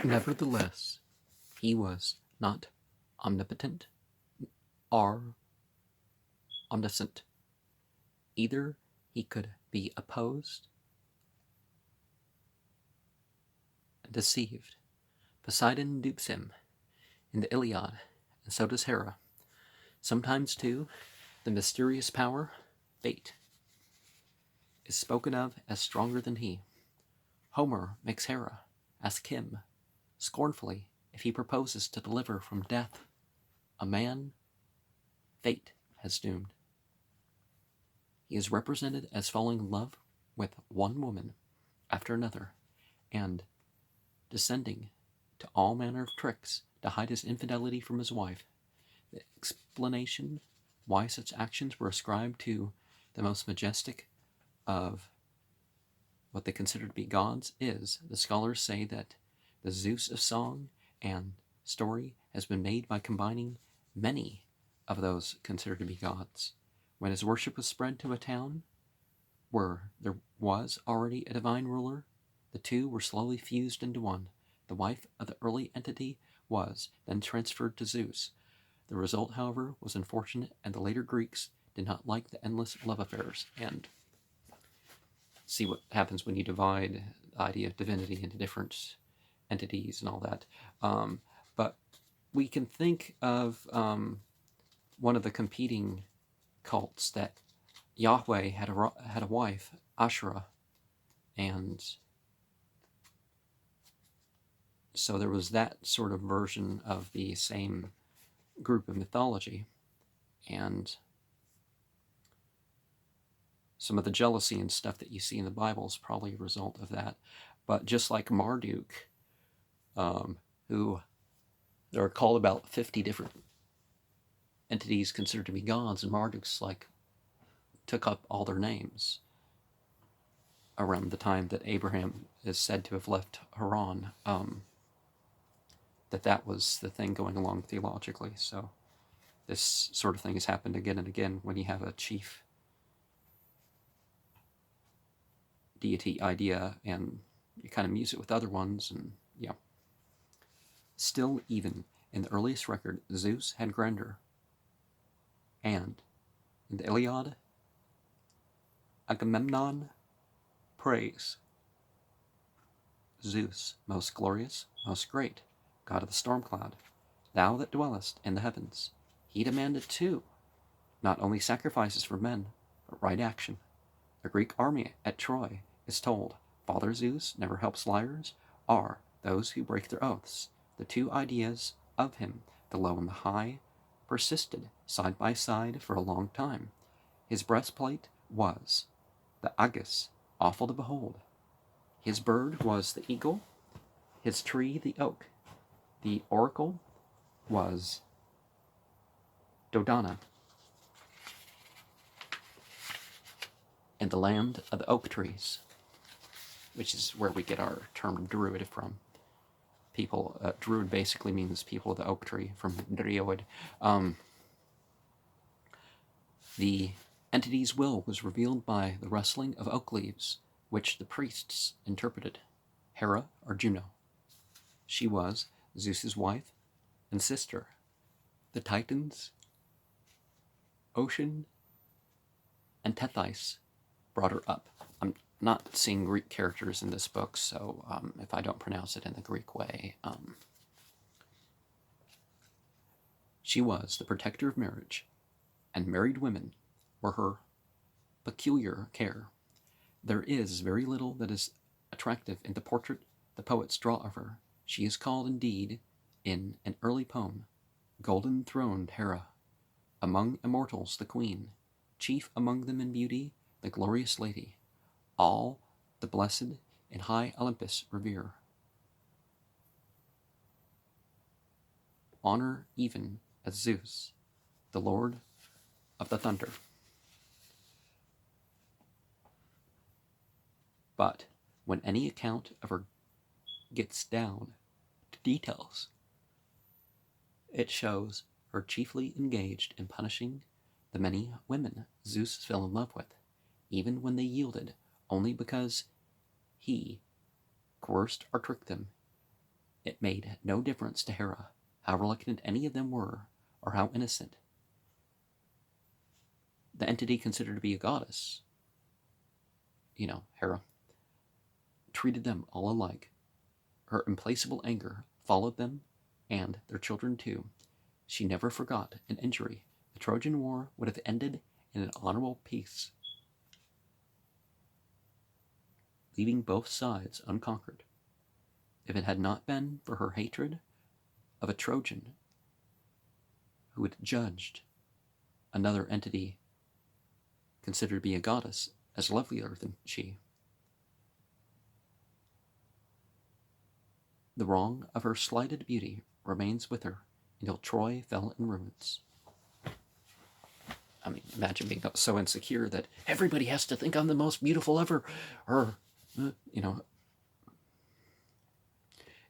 Nevertheless, he was not omnipotent or omniscient. Either he could be opposed and deceived. Poseidon dupes him in the Iliad, and so does Hera. Sometimes, too, the mysterious power, fate, is spoken of as stronger than he. Homer makes Hera ask him, scornfully, if he proposes to deliver from death a man fate has doomed. He is represented as falling in love with one woman after another, and descending to all manner of tricks to hide his infidelity from his wife. The explanation why such actions were ascribed to the most majestic of what they consider to be gods is, the scholars say, that the Zeus of song and story has been made by combining many of those considered to be gods. When his worship was spread to a town where there was already a divine ruler, the two were slowly fused into one. The wife of the early entity was then transferred to Zeus. The result, however, was unfortunate, and the later Greeks did not like the endless love affairs. And see what happens when you divide the idea of divinity into different entities and all that. But we can think of one of the competing cults that Yahweh had a wife, Asherah, and so there was that sort of version of the same group of mythology, and some of the jealousy and stuff that you see in the Bible is probably a result of that. But just like Marduk, who there are called about 50 different entities considered to be gods, and Marduk's took up all their names around the time that Abraham is said to have left Haran. That was the thing going along theologically. So this sort of thing has happened again and again when you have a chief deity idea and you kind of muse it with other ones, and yeah. Still, even in the earliest record, Zeus had grandeur. And in the Iliad, Agamemnon prays Zeus, most glorious, most great, god of the storm cloud, thou that dwellest in the heavens. He demanded, too, not only sacrifices for men, but right action. The Greek army at Troy is told, Father Zeus never helps liars, are those who break their oaths. The two ideas of him, the low and the high, persisted side by side for a long time. His breastplate was the Agus, awful to behold. His bird was the eagle, his tree the oak. The oracle was Dodona, and the land of the oak trees, which is where we get our term druid from. Druid basically means people of the oak tree, from Druid. The entity's will was revealed by the rustling of oak leaves, which the priests interpreted. Hera, or Juno. She was Zeus's wife and sister. The Titans, Ocean, and Tethys brought her up. I'm not seeing Greek characters in this book, so if I don't pronounce it in the Greek way, she was the protector of marriage, and married women were her peculiar care. There is very little that is attractive in the portrait the poets draw of her. She is called, indeed, in an early poem, golden-throned Hera, among immortals the queen, chief among them in beauty, the glorious lady. All the blessed in high Olympus revere. Honor even as Zeus, the lord of the thunder. But when any account of her gets down to details, it shows her chiefly engaged in punishing the many women Zeus fell in love with, even when they yielded only because he coerced or tricked them. it made no difference to Hera how reluctant any of them were or how innocent. The entity considered to be a goddess, Hera, treated them all alike. Her implacable anger followed them and their children too. She never forgot an injury. The Trojan War would have ended in an honorable peace, leaving both sides unconquered, if it had not been for her hatred of a Trojan who had judged another entity considered to be a goddess as lovelier than she. The wrong of her slighted beauty remains with her until Troy fell in ruins. I mean, imagine being so insecure that everybody has to think I'm the most beautiful ever, or,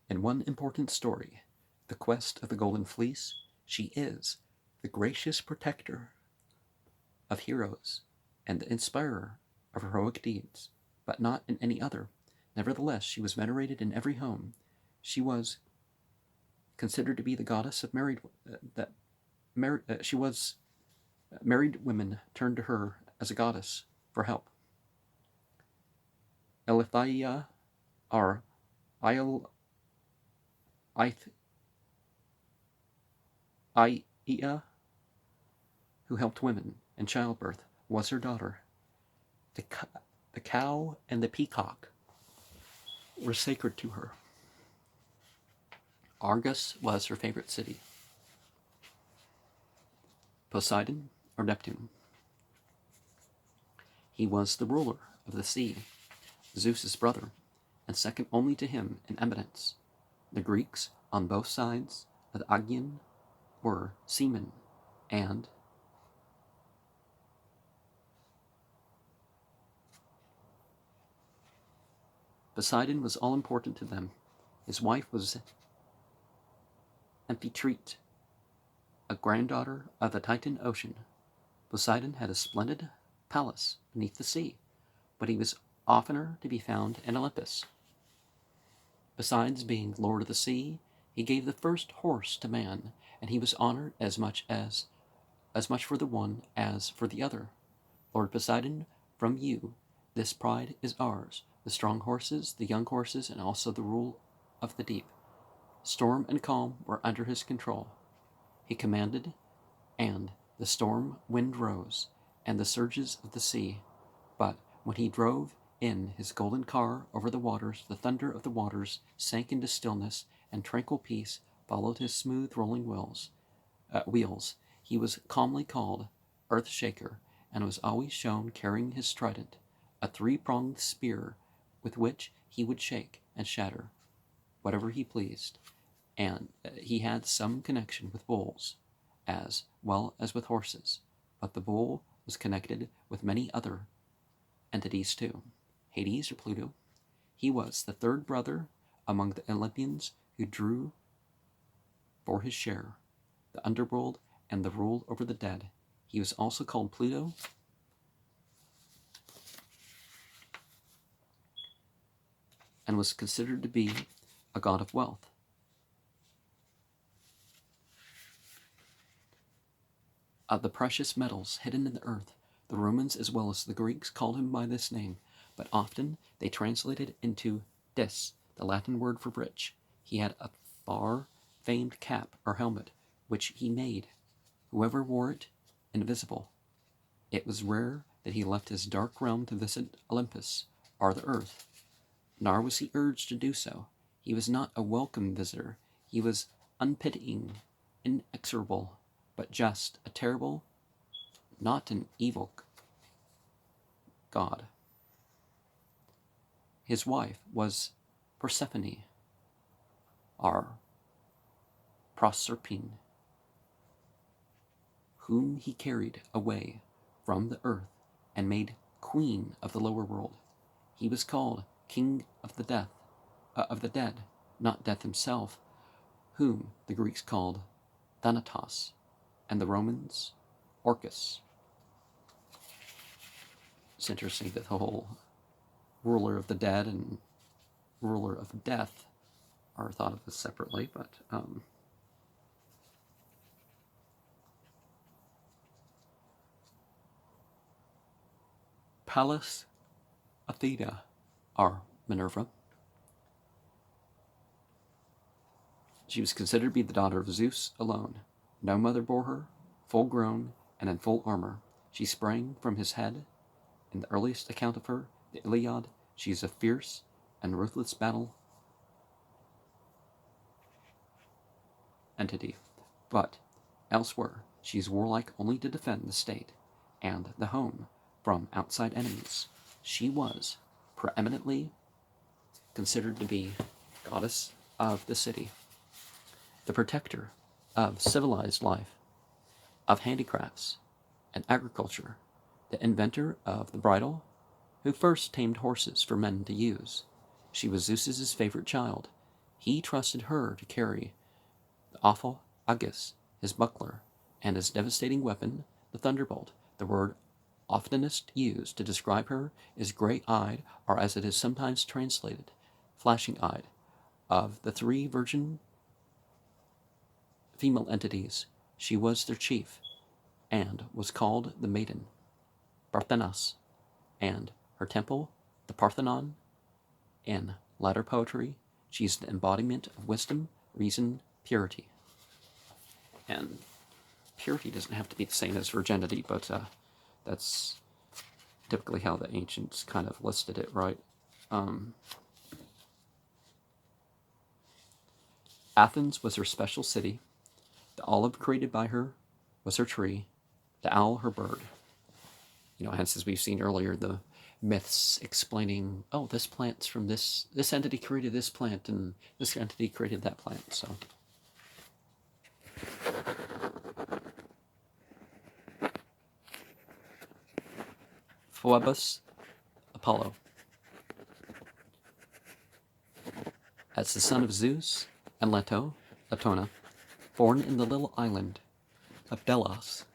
In one important story, the quest of the Golden Fleece, she is the gracious protector of heroes and the inspirer of heroic deeds, but not in any other. Nevertheless, she was venerated in every home. She was considered to be the goddess of married women turned to her as a goddess for help. Elithia, or Aia, who helped women in childbirth, was her daughter. The cow and the peacock were sacred to her. Argos was her favorite city. Poseidon, or Neptune. He was the ruler of the sea, Zeus's brother, and second only to him in eminence. The Greeks on both sides of the Aegean were seamen, and Poseidon was all important to them. His wife was Amphitrite, a granddaughter of the Titan Ocean. Poseidon had a splendid palace beneath the sea, but he was oftener to be found in Olympus. Besides being lord of the sea, he gave the first horse to man, and he was honored as much for the one as for the other. Lord Poseidon, from you, this pride is ours, the strong horses, the young horses, and also the rule of the deep. Storm and calm were under his control. He commanded, and the storm wind rose, and the surges of the sea. But when he drove in his golden car over the waters, the thunder of the waters sank into stillness, and tranquil peace followed his smooth rolling wheels. He was calmly called Earth Shaker, and was always shown carrying his trident, a three-pronged spear with which he would shake and shatter whatever he pleased. And he had some connection with bulls, as well as with horses, but the bull was connected with many other entities too. Hades, or Pluto. He was the third brother among the Olympians who drew for his share the underworld and the rule over the dead. He was also called Pluto, and was considered to be a god of wealth. Of the precious metals hidden in the earth, the Romans as well as the Greeks called him by this name, but often they translated into dis, the Latin word for rich. He had a far-famed cap or helmet, which he made, whoever wore it, invisible. It was rare that he left his dark realm to visit Olympus, or the earth, nor was he urged to do so. He was not a welcome visitor. He was unpitying, inexorable, but just, a terrible, not an evil god. His wife was Persephone, or Proserpine, whom he carried away from the earth and made queen of the lower world. He was called King of the dead, not Death himself, whom the Greeks called Thanatos, and the Romans Orcus. It's interesting that the whole ruler of the dead and ruler of death are thought of as separately, but Pallas, Athena, or Minerva. She was considered to be the daughter of Zeus alone. No mother bore her, full grown and in full armor. She sprang from his head. In the earliest account of her, the Iliad, she is a fierce and ruthless battle entity. But elsewhere, she is warlike only to defend the state and the home from outside enemies. She was preeminently considered to be goddess of the city, the protector of civilized life, of handicrafts and agriculture, the inventor of the bridle, who first tamed horses for men to use. She was Zeus's favorite child. He trusted her to carry the awful Aegis, his buckler, and his devastating weapon, the thunderbolt. The word oftenest used to describe her is gray-eyed, or as it is sometimes translated, flashing-eyed. Of the three virgin female entities, she was their chief, and was called the Maiden, Parthenos, and her temple, the Parthenon. In latter poetry, she is the embodiment of wisdom, reason, purity. And purity doesn't have to be the same as virginity, but that's typically how the ancients kind of listed it, right? Athens was her special city. The olive created by her was her tree, the owl her bird. Hence, as we've seen earlier, the myths explaining, oh, this plant's from this entity created this plant, and this entity created that plant, so. Phoebus, Apollo. As the son of Zeus and Latona, born in the little island of Delos,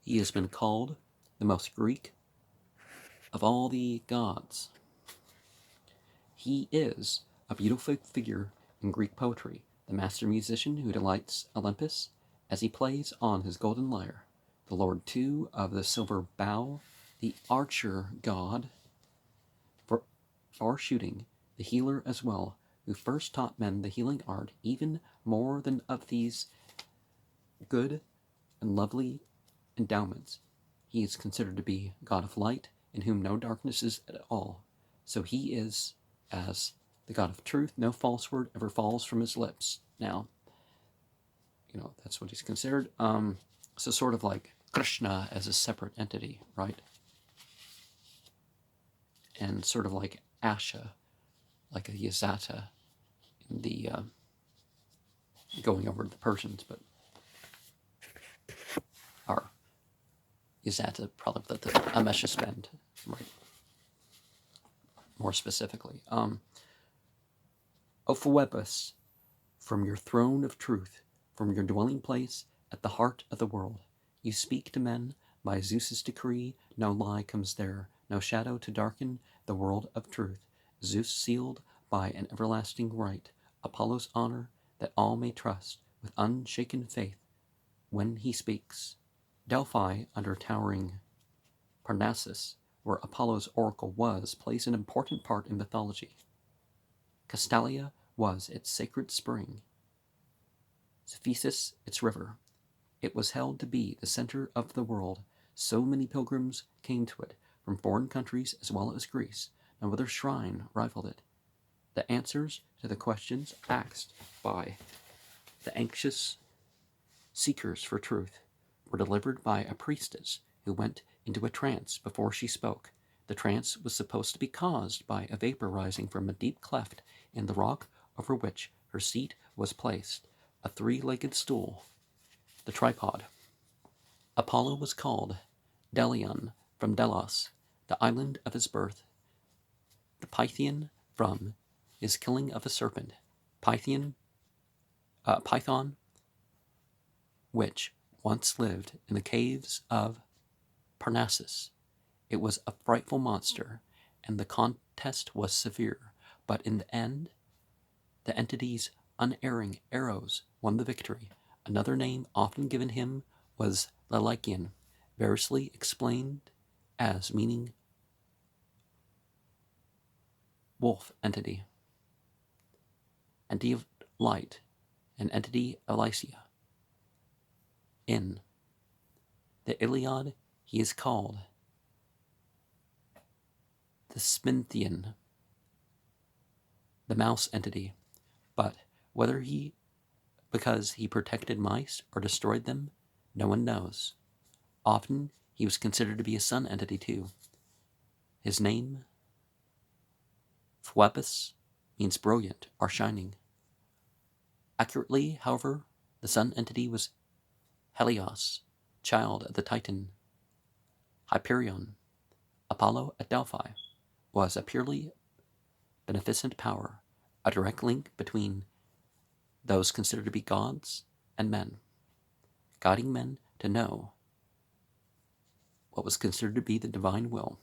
he has been called the most Greek of all the gods. He is a beautiful figure in Greek poetry, the master musician who delights Olympus as he plays on his golden lyre, the lord too of the silver bow, the archer god for shooting, the healer as well, who first taught men the healing art, even more than of these good and lovely endowments. He is considered to be God of light, in whom no darkness is at all. So he is as the God of truth, no false word ever falls from his lips. Now, that's what he's considered. So sort of like Krishna as a separate entity, right? And sort of like Asha, like a Yazata in the going over to the Persians, but our Yazata probably the Amesha spend, right? More specifically. O Phoebus, from your throne of truth, from your dwelling place at the heart of the world, you speak to men by Zeus's decree, no lie comes there, no shadow to darken the world of truth. Zeus sealed by an everlasting right, Apollo's honor, that all may trust with unshaken faith when he speaks. Delphi, under towering Parnassus, where Apollo's oracle was, plays an important part in mythology. Castalia was its sacred spring, Cephissus its river. It was held to be the center of the world. So many pilgrims came to it, from foreign countries as well as Greece. No other shrine rivaled it. The answers to the questions asked by the anxious seekers for truth were delivered by a priestess who went into a trance before she spoke. The trance was supposed to be caused by a vapor rising from a deep cleft in the rock over which her seat was placed, a three-legged stool, the tripod. Apollo was called Delion from Delos, the island of his birth, the Pythian from his killing of a serpent, Python, which once lived in the caves of Parnassus. It was a frightful monster, and the contest was severe. But in the end, the entity's unerring arrows won the victory. Another name often given him was Lelykian, variously explained as meaning wolf entity, entity of light, and entity of Lycia. In the Iliad, he is called the Sminthean, the mouse entity, but whether because he protected mice or destroyed them, no one knows. Often he was considered to be a sun entity too. His name, Phoebus, means brilliant or shining. Accurately, however, the sun entity was Helios, child of the Titan Hyperion. Apollo at Delphi was a purely beneficent power, a direct link between those considered to be gods and men, guiding men to know what was considered to be the divine will,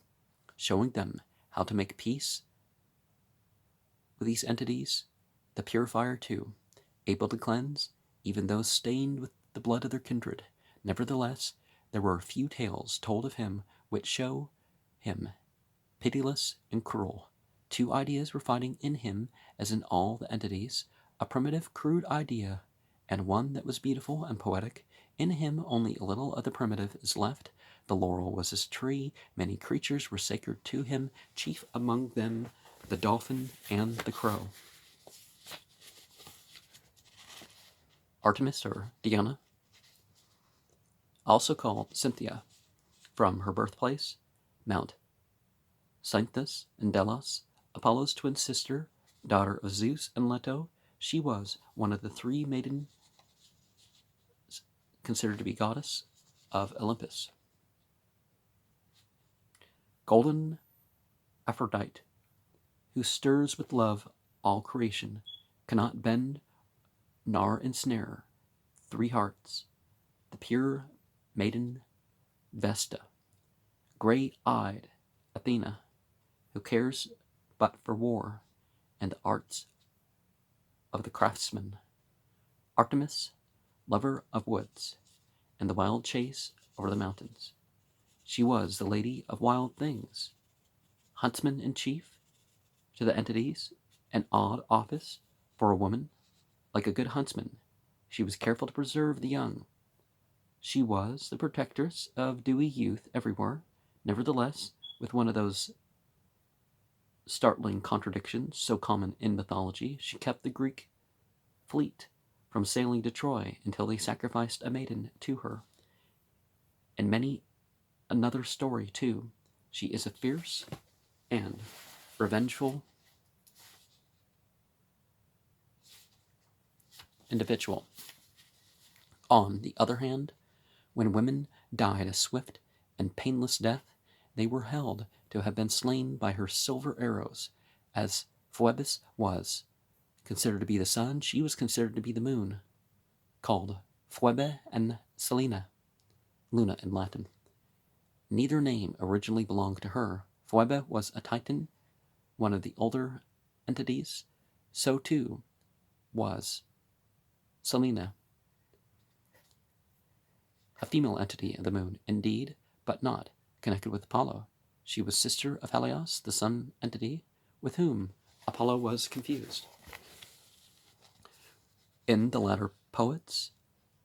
showing them how to make peace with these entities, the purifier too, able to cleanse even those stained with the blood of their kindred. Nevertheless, there were few tales told of him which show him pitiless and cruel. Two ideas were fighting in him, as in all the entities, a primitive, crude idea, and one that was beautiful and poetic. In him only a little of the primitive is left. The laurel was his tree, many creatures were sacred to him, chief among them the dolphin and the crow. Artemis, or Diana, also called Cynthia, from her birthplace, Mount Cynthus in Delos, Apollo's twin sister, daughter of Zeus and Leto. She was one of the three maidens considered to be goddess of Olympus. Golden Aphrodite, who stirs with love all creation, cannot bend nor ensnare three hearts, the pure maiden Vesta, gray-eyed Athena, who cares but for war and the arts of the craftsman, Artemis, lover of woods and the wild chase over the mountains. She was the lady of wild things, huntsman in chief to the entities, an odd office for a woman. Like a good huntsman, she was careful to preserve the young. She was the protectress of dewy youth everywhere. Nevertheless, with one of those startling contradictions so common in mythology, she kept the Greek fleet from sailing to Troy until they sacrificed a maiden to her. In many another story, too, she is a fierce and revengeful individual. On the other hand, when women died a swift and painless death, they were held to have been slain by her silver arrows. As Phoebus was considered to be the sun, she was considered to be the moon, called Phoebe and Selene, Luna in Latin. Neither name originally belonged to her. Phoebe was a Titan, one of the older entities. So too was Selene, a female entity of the moon, indeed, but not connected with Apollo. She was sister of Helios, the sun entity, with whom Apollo was confused. In the latter poets,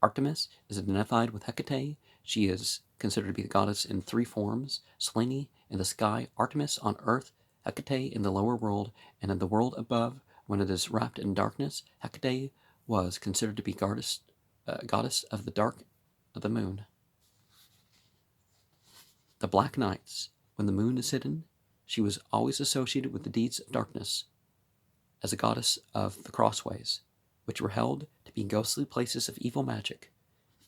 Artemis is identified with Hecate. She is considered to be the goddess in three forms: Selene in the sky, Artemis on earth, Hecate in the lower world, and in the world above, when it is wrapped in darkness, Hecate was considered to be goddess of the dark of the moon. The black nights, when the moon is hidden, she was always associated with the deeds of darkness, as a goddess of the crossways, which were held to be ghostly places of evil magic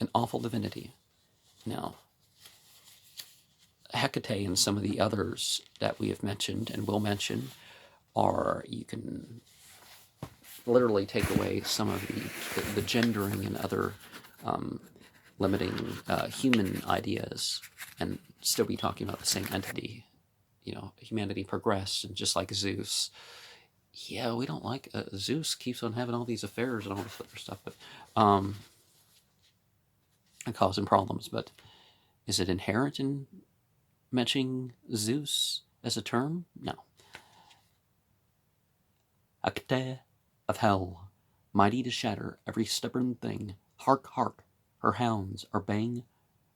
and awful divinity. Now, Hecate and some of the others that we have mentioned and will mention are, you can literally take away some of the gendering and other limiting human ideas and still be talking about the same entity. You know, humanity progressed, and just like Zeus, yeah, we don't like Zeus keeps on having all these affairs and all this other stuff, but and causing problems. But is it inherent in mentioning Zeus as a term? No. Acte of hell, mighty to shatter every stubborn thing. Hark, hark, her hounds are baying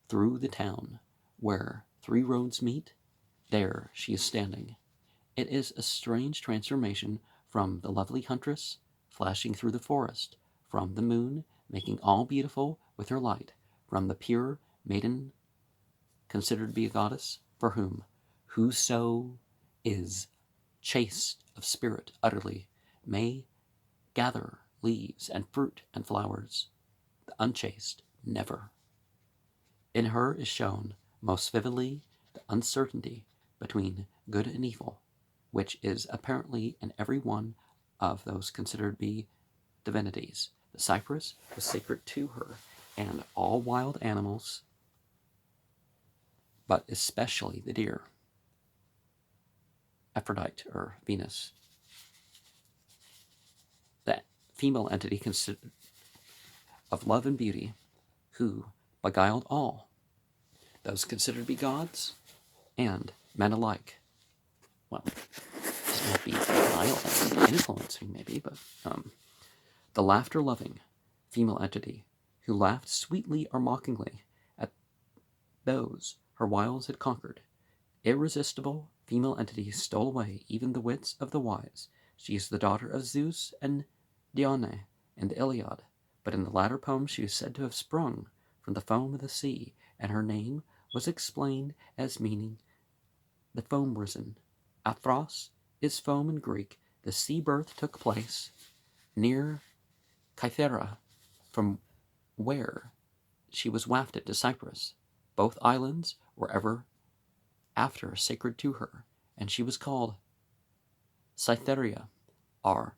through the town. Where 3 roads meet, there she is standing. It is a strange transformation from the lovely huntress flashing through the forest, from the moon making all beautiful with her light, from the pure maiden considered to be a goddess, for whom whoso is chaste of spirit utterly may gather leaves and fruit and flowers, the unchaste never. In her is shown most vividly the uncertainty between good and evil, which is apparently in every one of those considered to be divinities. The cypress was sacred to her, and all wild animals, but especially the deer. Aphrodite, or Venus. That female entity consisted of love and beauty, who beguiled all, those considered to be gods, and men alike. Well, this might be beguiling and influencing, maybe, but the laughter-loving female entity who laughed sweetly or mockingly at those her wiles had conquered. Irresistible female entity stole away even the wits of the wise. She is the daughter of Zeus and Dione in the Iliad, but in the latter poem she is said to have sprung from the foam of the sea, and her name was explained as meaning the foam risen. Aphros is foam in Greek. The sea birth took place near Kythera, from where she was wafted to Cyprus. Both islands were ever after sacred to her, and she was called Cytherea, or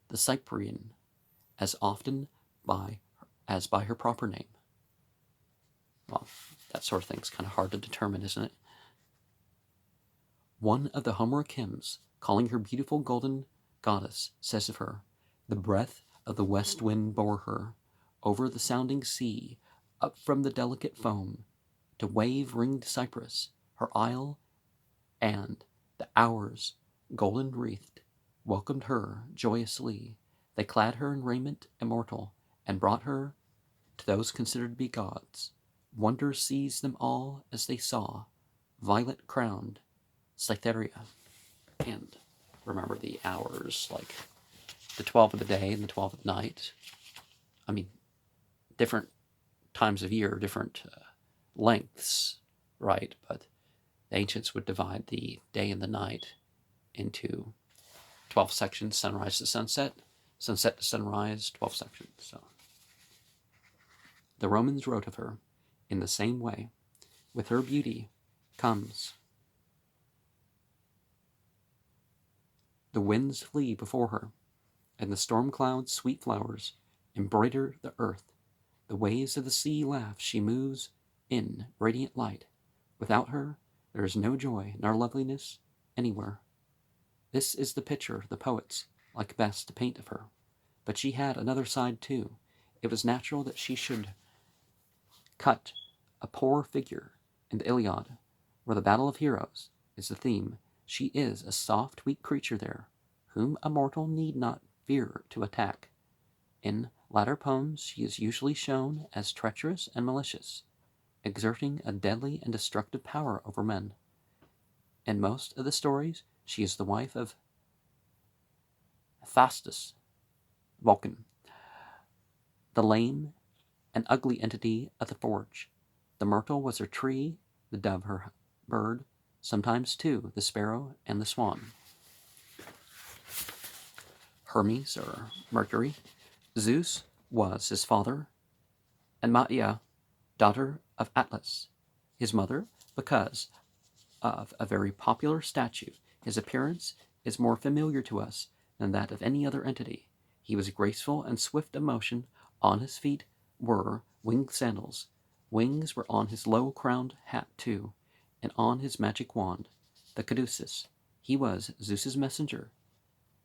the Cyprian, as often as by her proper name. Well, that sort of thing's kind of hard to determine, isn't it? One of the Homeric hymns, calling her beautiful golden goddess, says of her, "The breath of the west wind bore her over the sounding sea, up from the delicate foam, to wave-ringed Cyprus, her isle, and the hours, golden wreathed, welcomed her joyously. They clad her in raiment immortal, and brought her to those considered to be gods. Wonder seized them all as they saw violet-crowned Cytherea." And remember the hours, like the 12 of the day and the 12 of the night. I mean, different times of year, different lengths, right? But the ancients would divide the day and the night into 12 sections, sunrise to sunset, sunset to sunrise, 12 sections. So the Romans wrote of her in the same way. With her beauty comes the winds flee before her, and the storm clouds' sweet flowers embroider the earth. The waves of the sea laugh, she moves in radiant light. Without her, there is no joy nor loveliness anywhere. This is the picture the poets like best to paint of her. But she had another side too. It was natural that she should cut a poor figure in the Iliad, where the battle of heroes is the theme. She is a soft, weak creature there, whom a mortal need not fear to attack. In latter poems she is usually shown as treacherous and malicious, exerting a deadly and destructive power over men. In most of the stories, she is the wife of Hephaestus, Vulcan, the lame and ugly entity of the forge. The myrtle was her tree, the dove her bird, sometimes too the sparrow and the swan. Hermes, or Mercury, Zeus was his father, and Maia, daughter of Atlas, his mother, because of a very popular statue. His appearance is more familiar to us than that of any other entity. He was graceful and swift of motion. On his feet were winged sandals. Wings were on his low-crowned hat too, and on his magic wand, the caduceus. He was Zeus's messenger,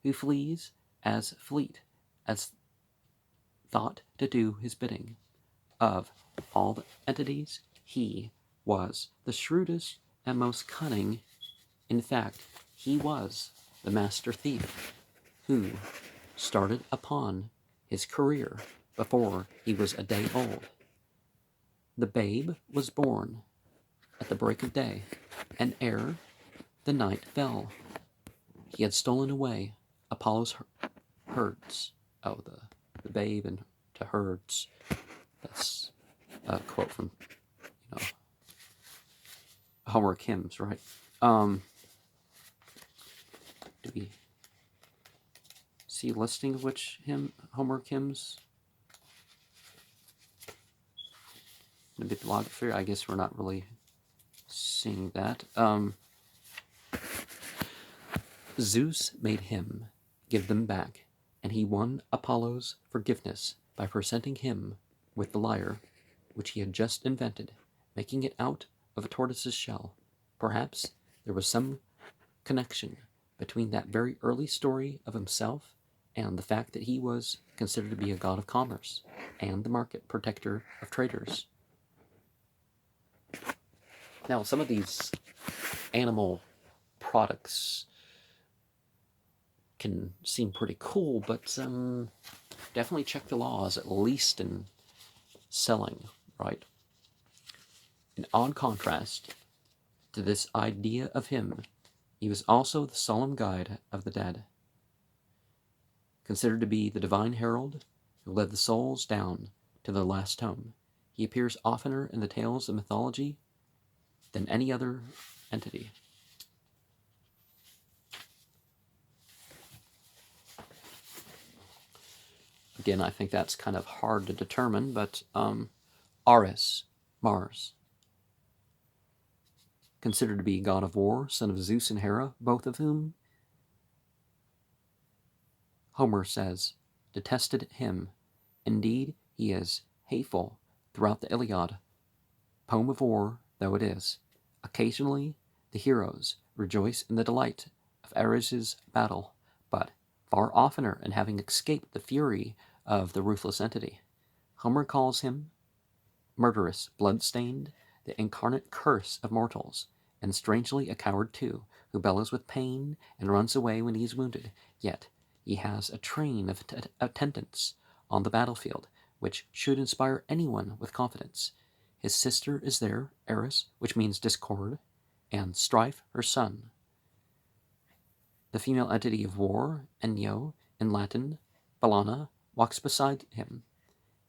who flees as fleet as thought to do his bidding. Of all the entities, he was the shrewdest and most cunning. In fact, he was the master thief who started upon his career before he was a day old. The babe was born at the break of day, and ere the night fell, he had stolen away Apollo's herds. Oh, the babe and to herds. That's a quote from, Homeric hymns, right? Do we see a listing of which Homeric hymns? The bibliography, I guess we're not really seeing that. Zeus made him give them back, and he won Apollo's forgiveness by presenting him with the lyre, which he had just invented, making it out of a tortoise's shell. Perhaps there was some connection between that very early story of himself and the fact that he was considered to be a god of commerce and the market protector of traders. Now, some of these animal products can seem pretty cool, but definitely check the laws, at least in selling, right? In odd contrast to this idea of him, he was also the solemn guide of the dead, considered to be the divine herald who led the souls down to their last home. He appears oftener in the tales of mythology than any other entity. Again, I think that's kind of hard to determine, but Ares, Mars, considered to be god of war, son of Zeus and Hera, both of whom Homer says detested him. Indeed, he is hateful throughout the Iliad, poem of war though it is. Occasionally, the heroes rejoice in the delight of Ares' battle, but far oftener in having escaped the fury of the ruthless entity. Homer calls him murderous, blood-stained, the incarnate curse of mortals, and strangely a coward too, who bellows with pain and runs away when he is wounded. Yet he has a train of attendants on the battlefield, which should inspire anyone with confidence. His sister is there, Eris, which means discord, and Strife, her son. The female entity of war, Enyo, in Latin, Bellana, walks beside him,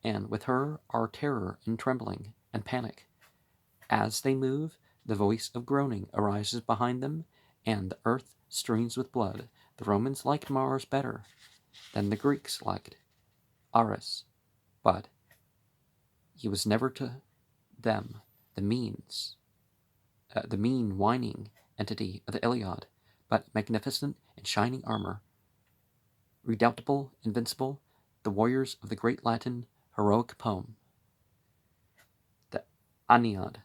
and with her are terror and trembling and panic. As they move, the voice of groaning arises behind them, and the earth streams with blood. The Romans liked Mars better than the Greeks liked Ares, but he was never to them the mean, whining entity of the Iliad, but magnificent in shining armor, redoubtable, invincible, the warriors of the great Latin heroic poem. The Aeneid,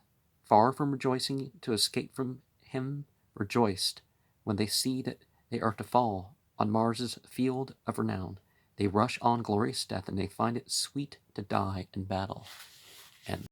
far from rejoicing to escape from him, rejoiced when they see that they are to fall on Mars's field of renown. They rush on glorious death, and they find it sweet to die in battle. And